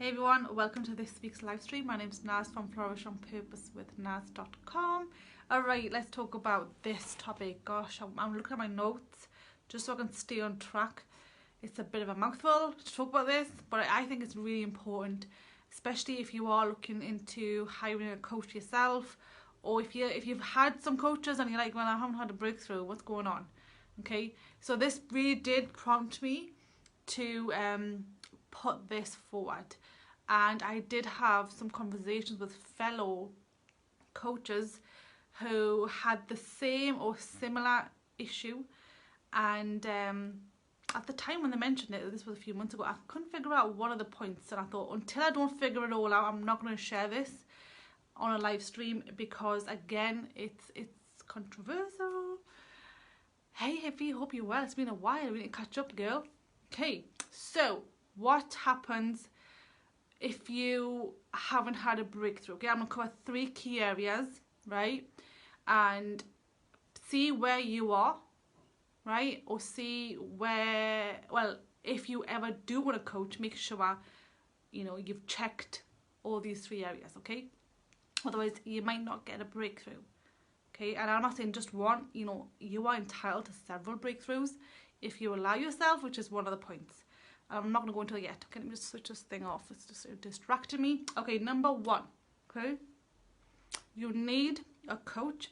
Hey everyone, welcome to this week's live stream. My name is Naz from Flourish on Purpose with Naz.com. Alright, let's talk about this topic. Gosh, I'm looking at my notes just so I can stay on track. It's a bit of a mouthful to talk about this, but I think it's really important, especially if you are looking into hiring a coach yourself, or if you've had some coaches and you're like, well, I haven't had a breakthrough, what's going on? Okay, so this really did prompt me to put this forward, and I did have some conversations with fellow coaches who had the same or similar issue, and at the time when they mentioned it, this was a few months ago, I couldn't figure out what are the points, and I thought until I don't figure it all out, I'm not going to share this on a live stream, because again, it's controversial. Hey Hippie, hope you're well. It's been a while. We need to catch up, girl. Okay, so what happens if you haven't had a breakthrough? Okay, I'm going to cover 3 key areas, right? And see where you are, right? Or see where, well, if you ever do want a coach, make sure, you know, you've checked all these 3 areas, okay? Otherwise, you might not get a breakthrough. Okay, and I'm not saying just one, you know, you are entitled to several breakthroughs if you allow yourself, which is one of the points. I'm not going to go into it yet. Okay, let me just switch this thing off. It's just distracting me. Okay, number 1, okay, you need a coach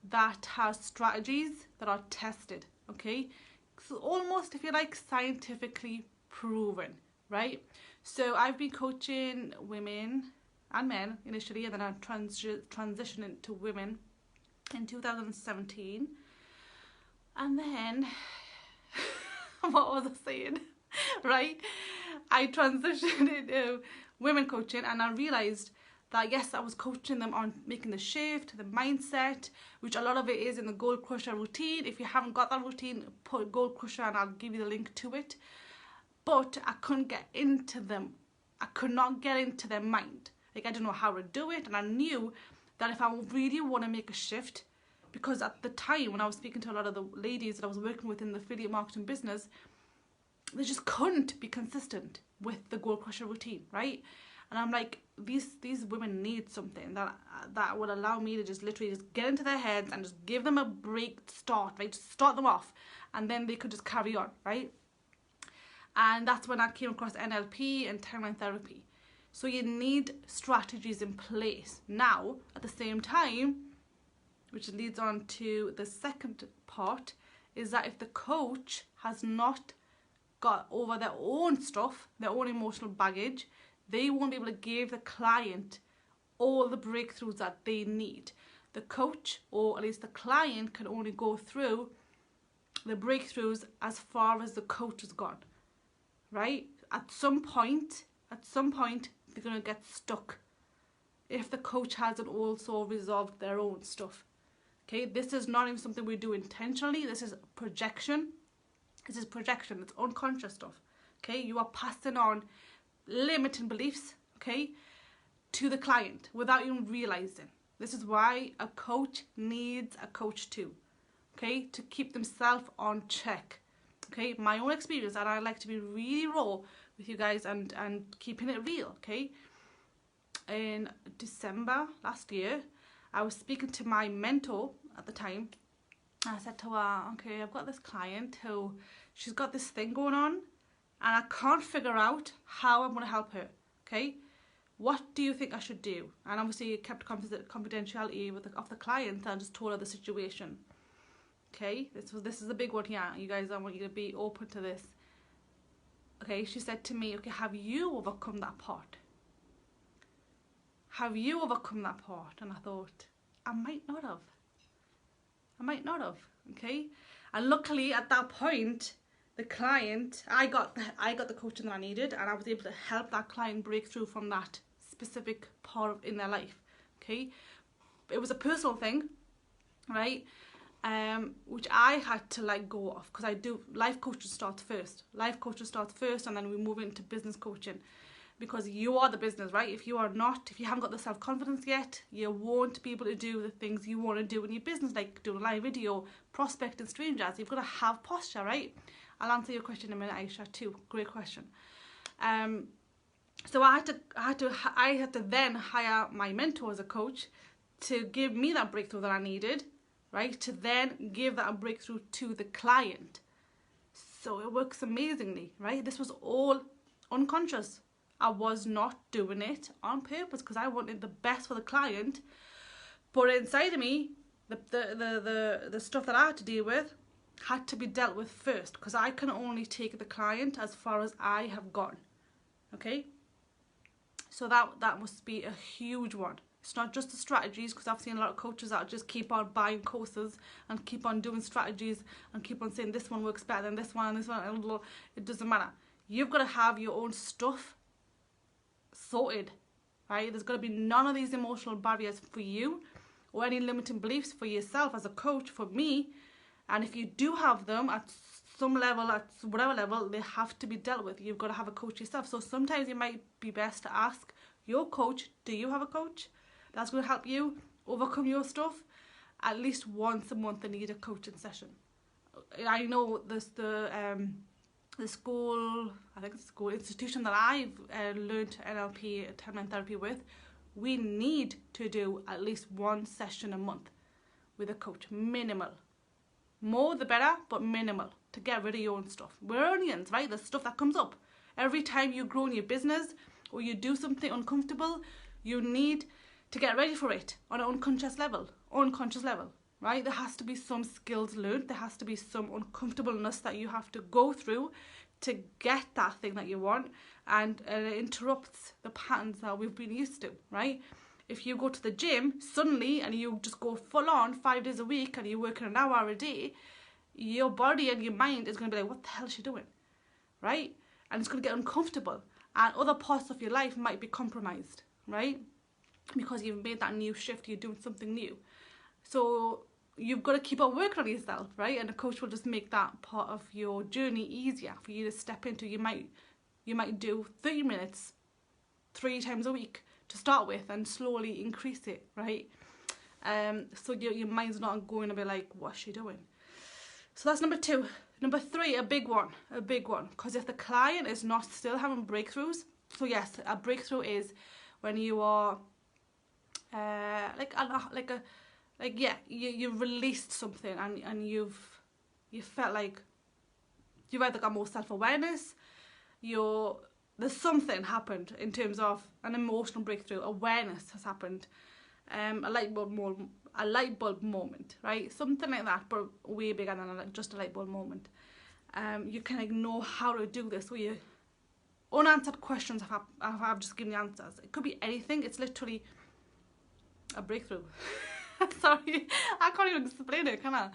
that has strategies that are tested, okay? So almost, if you like, scientifically proven, right? So I've been coaching women and men initially, and then I transitioned into women in 2017, and then what was I saying? Right, I transitioned into women coaching, and I realized that yes, I was coaching them on making the shift, the mindset, which a lot of it is in the Goal Crusher routine. If you haven't got that routine, put Goal Crusher and I'll give you the link to it. But I couldn't get into them. I could not get into their mind. Like, I didn't know how to do it, and I knew that if I really want to make a shift, because at the time when I was speaking to a lot of the ladies that I was working with in the affiliate marketing business, they just couldn't be consistent with the Goal Crusher routine, right? And I'm like, these women need something that would allow me to just literally just get into their heads and just give them a break start, right? Just start them off, and then they could just carry on, right? And that's when I came across NLP and timeline therapy. So you need strategies in place. Now, at the same time, which leads on to the second part, is that if the coach has not got over their own stuff, their own emotional baggage, they won't be able to give the client all the breakthroughs that they need. The coach, or at least the client, can only go through the breakthroughs as far as the coach has gone, right? At some point, they're going to get stuck if the coach hasn't also resolved their own stuff. Okay, this is not even something we do intentionally. This is projection. This is projection. It's unconscious stuff. Okay, you are passing on limiting beliefs, okay, to the client without even realizing. This is why a coach needs a coach too, okay, to keep themselves on check. Okay, my own experience, and I like to be really raw with you guys and keeping it real. Okay, in December last year, I was speaking to my mentor at the time. I said to her, okay, I've got this client who, she's got this thing going on, and I can't figure out how I'm going to help her. Okay, what do you think I should do? And obviously kept confidentiality of the client, and I just told her the situation. Okay, this is a big one here, you guys. I want you to be open to this. Okay, she said to me, okay, have you overcome that part? Have you overcome that part? And I thought, I might not have. Okay, and luckily at that point, the client, I got the coaching that I needed, and I was able to help that client break through from that specific part in their life. Okay, it was a personal thing, right? Which I had to let go of, because I do life coaching starts first. And then we move into business coaching, because you are the business, right? If you haven't got the self-confidence yet, you won't be able to do the things you want to do in your business, like doing a live video, prospecting strangers. You've got to have posture, right? I'll answer your question in a minute, Aisha, too. Great question. So I had to then hire my mentor as a coach to give me that breakthrough that I needed, right? To then give that breakthrough to the client. So it works amazingly, right? This was all unconscious. I was not doing it on purpose because I wanted the best for the client. But inside of me, the stuff that I had to deal with had to be dealt with first, because I can only take the client as far as I have gone. Okay? So that must be a huge one. It's not just the strategies, because I've seen a lot of coaches that just keep on buying courses and keep on doing strategies and keep on saying this one works better than this one and this one. And it doesn't matter. You've got to have your own stuff sorted, right? There's got to be none of these emotional barriers for you or any limiting beliefs for yourself as a coach, for me. And if you do have them at some level, at whatever level, they have to be dealt with. You've got to have a coach yourself. So sometimes it might be best to ask your coach, do you have a coach that's going to help you overcome your stuff? At least once a month they need a coaching session. I know this the school, I think it's a school institution that I've learned NLP, timeline therapy with, we need to do at least one session a month with a coach, minimal. More the better, but minimal, to get rid of your own stuff. We're onions, right? There's stuff that comes up. Every time you grow in your business or you do something uncomfortable, you need to get ready for it on an unconscious level, right? There has to be some skills learned. There has to be some uncomfortableness that you have to go through to get that thing that you want, and it interrupts the patterns that we've been used to, right? If you go to the gym suddenly and you just go full on 5 days a week and you're working an hour a day, your body and your mind is going to be like, what the hell is she doing, right? And it's going to get uncomfortable, and other parts of your life might be compromised, right? Because you've made that new shift, you're doing something new. So you've got to keep on working on yourself, right? And a coach will just make that part of your journey easier for you to step into. You might do 30 minutes 3 times a week to start with and slowly increase it, right? So your mind's not going to be like, what's she doing? So that's number 2. Number 3, a big one, because if the client is not still having breakthroughs, so yes, a breakthrough is when you are you released something and you felt like you've either got more self-awareness, there's something happened in terms of an emotional breakthrough, awareness has happened, a light bulb moment, right? Something like that, but way bigger than just a light bulb moment. You can know how to do this, where you unanswered questions I've just given you answers. It could be anything. It's literally a breakthrough. Sorry, I can't even explain it, can I?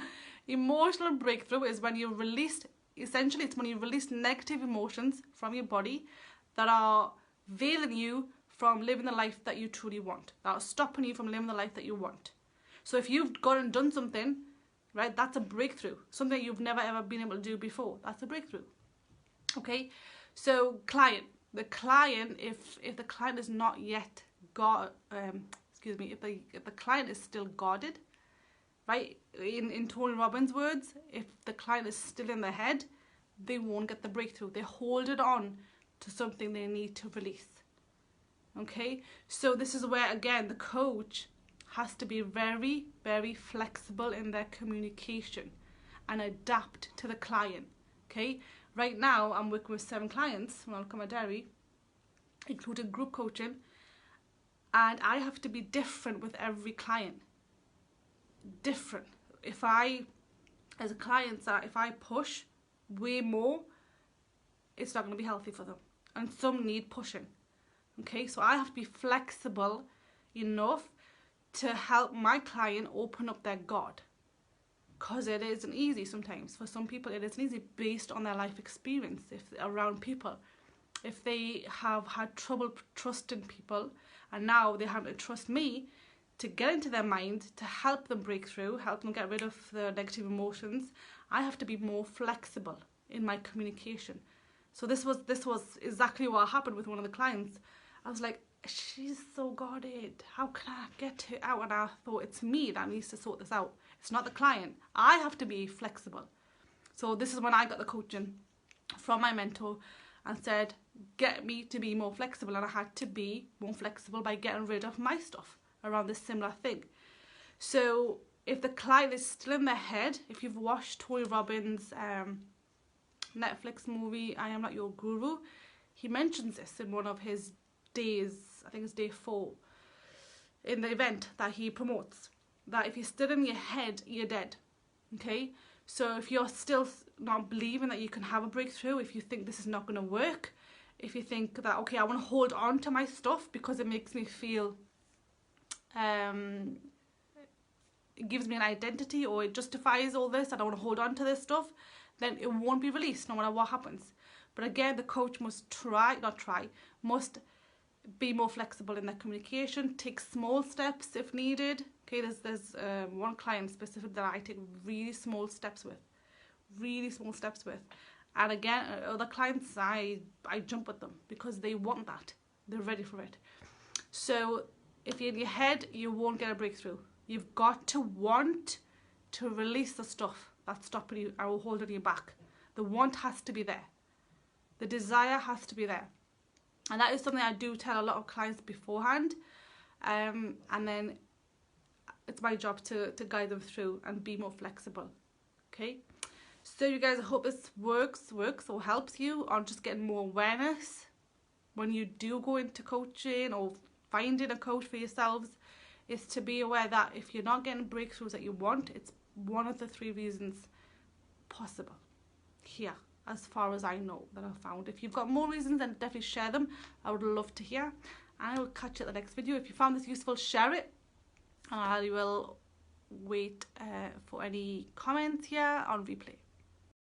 Emotional breakthrough is when you release, essentially it's when you release negative emotions from your body that are veiling you from living the life that you truly want, that are stopping you from living the life that you want. So if you've gone and done something, right, that's a breakthrough. Something you've never ever been able to do before, that's a breakthrough. Okay, so the client, if the client is not yet if the client is still guarded, right, in Tony Robbins' words, if the client is still in their head, they won't get the breakthrough. They hold it on to something they need to release. Okay, so this is where, again, the coach has to be very, very flexible in their communication and adapt to the client. Okay, right now I'm working with 7 clients when I look at my diary, including group coaching, and I have to be different with every client. Different. If I push way more, it's not going to be healthy for them, and some need pushing. Okay, so I have to be flexible enough to help my client open up their God, because it isn't easy sometimes. For some people it isn't easy based on their life experience, if around people, if they have had trouble trusting people and now they have to trust me to get into their mind, to help them break through, help them get rid of the negative emotions. I have to be more flexible in my communication. So this was exactly what happened with one of the clients. I was like, she's so guarded, how can I get her out? And I thought, it's me that needs to sort this out. It's not the client. I have to be flexible. So this is when I got the coaching from my mentor, and said, get me to be more flexible. And I had to be more flexible by getting rid of my stuff around this similar thing. So if the client is still in their head, if you've watched Tony Robbins' Netflix movie, I Am Not Your Guru, he mentions this in one of his days, I think it's day 4, in the event that he promotes, that if you're still in your head, you're dead. Okay, so if you're still not believing that you can have a breakthrough, if you think this is not going to work, if you think that, okay, I want to hold on to my stuff because it makes me feel, it gives me an identity, or it justifies all this, and I want to hold on to this stuff, then it won't be released no matter what happens. But again, the coach must must be more flexible in their communication, take small steps if needed. Okay, there's one client specific that I take really small steps with. And again, other clients, I jump with them because they want that. They're ready for it. So if you're in your head, you won't get a breakthrough. You've got to want to release the stuff that's stopping you or holding you back. The want has to be there. The desire has to be there. And that is something I do tell a lot of clients beforehand. And then it's my job to guide them through and be more flexible. Okay? So you guys, I hope this works or helps you on just getting more awareness when you do go into coaching or finding a coach for yourselves, is to be aware that if you're not getting breakthroughs that you want, it's one of the 3 reasons possible here, as far as I know, that I've found. If you've got more reasons, then definitely share them. I would love to hear. And I will catch you at the next video. If you found this useful, share it. And I will wait for any comments here on replay.